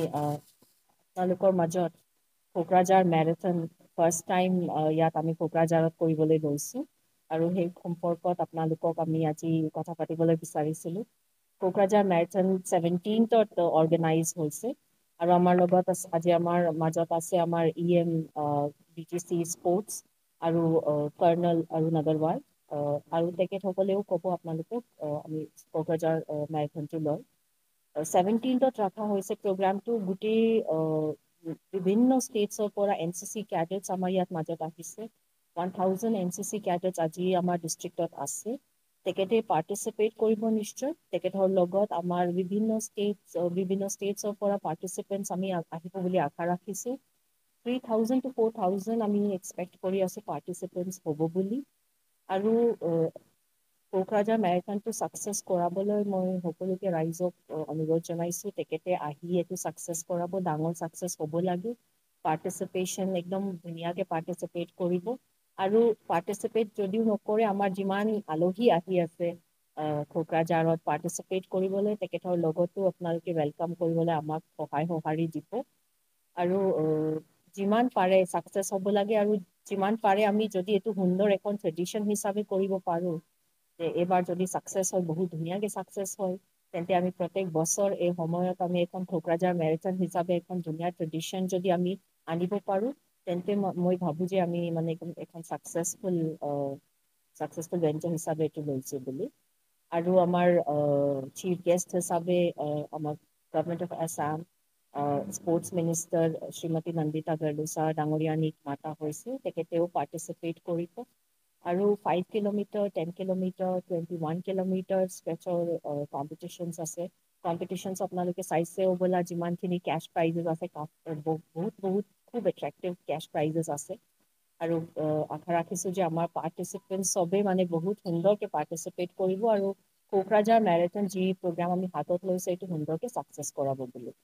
আপোনালোকৰ মাজত Kokrajhar marathon first time ইয়াত আমি কোকৰাঝাৰত কৰিবলৈ লৈছোঁ আৰু সেই সম্পৰ্কত আপোনালোকক আমি আজি কথা পাতিবলৈ বিচাৰিছিলোঁ। কোকৰাঝাৰ মেৰাথন 17th অৰ্গেনাইজ হৈছে আৰু আমাৰ লগত আজি আমাৰ মাজত আছে আমাৰ EM BTC স্পৰ্টছ আৰু কৰ্ণল অৰুণ আগৰৱাল আৰু তেখেতসকলেও ক'ব আপোনালোকক আমি কোকৰাঝাৰ মেৰাথনটো লয়। 17th ৰখা হৈছে প্ৰগ্ৰামটো গোটেই বিভিন্ন ষ্টেটছৰ পৰা NCC কেডেটছ আমাৰ ইয়াত মাজত আহিছে। 1000 NCC কেডেটছ আজি আমাৰ ডিষ্ট্ৰিক্টত আছে। তেখেতে পাৰ্টিচিপেট কৰিব নিশ্চয়। তেখেতৰ লগত আমাৰ বিভিন্ন ষ্টেটছৰ পৰা পাৰ্টিচিপেণ্টছ আমি আহিব বুলি আশা ৰাখিছোঁ। 3000 to 4000 আমি এক্সপেক্ট কৰি আছোঁ পাৰ্টিচিপেণ্টছ হ'ব বুলি। আৰু কোকৰাঝাৰ মেৰাথনটো ছাকচেছ কৰাবলৈ মই সকলোকে ৰাইজক অনুৰোধ জনাইছোঁ তেখেতে আহি এইটো ছাকচেছ কৰাব। ডাঙৰ ছাকচেছ হ'ব লাগে। পাৰ্টিচিপেশ্যন একদম ধুনীয়াকৈ পাৰ্টিচিপেট কৰিব আৰু পাৰ্টিচিপেট যদিও নকৰে আমাৰ যিমান আলহী আহি আছে কোকৰাঝাৰত পাৰ্টিচিপেট কৰিবলৈ তেখেতৰ লগতো আপোনালোকে ৱেলকাম কৰিবলৈ আমাক সহায় সঁহাৰি দিব আৰু যিমান পাৰে ছাকচেছ হ'ব লাগে আৰু যিমান পাৰে আমি যদি এইটো সুন্দৰ এখন ট্ৰেডিশ্যন হিচাপে কৰিব পাৰোঁ যে এইবাৰ যদি ছাকচেছ হয় বহুত ধুনীয়াকৈ ছাকচেছ হয় তেন্তে আমি প্ৰত্যেক বছৰ এই সময়ত আমি এখন কোকৰাঝাৰ মেৰাথন হিচাপে এখন ধুনীয়া ট্ৰেডিশ্যন যদি আমি আনিব পাৰোঁ তেন্তে মই ভাবোঁ যে আমি মানে এখন ছাকচেছফুল ভেঞ্চাৰ হিচাপে এইটো লৈছোঁ বুলি। আৰু আমাৰ চিফ গেষ্ট হিচাপে আমাক government of Assam sports minister Shrimati Nandita Gorlosa ডাঙৰীয়ানীক মাতা হৈছে। তেখেতেও পাৰ্টিচিপেট কৰিব আৰু 5 কিলোমিটাৰ 10 কিলোমিটাৰ 21 কিলোমিটাৰ ষ্ট্ৰেচৰ কম্পিটিশ্যনছ আছে। কম্পিটিশ্যনছ আপোনালোকে চাইছেও বোলা যিমানখিনি কেছ প্ৰাইজেছ আছে বহুত খুব এট্ৰেক্টিভ কেছ প্ৰাইজেছ আছে আৰু আশা ৰাখিছোঁ যে আমাৰ পাৰ্টিচিপেণ্টছ চবেই মানে বহুত সুন্দৰকৈ পাৰ্টিচিপেট কৰিব আৰু কোকৰাঝাৰ মেৰাথন যি প্ৰগ্ৰাম আমি হাতত লৈছোঁ এইটো সুন্দৰকৈ ছাকচেছ কৰাব বুলি।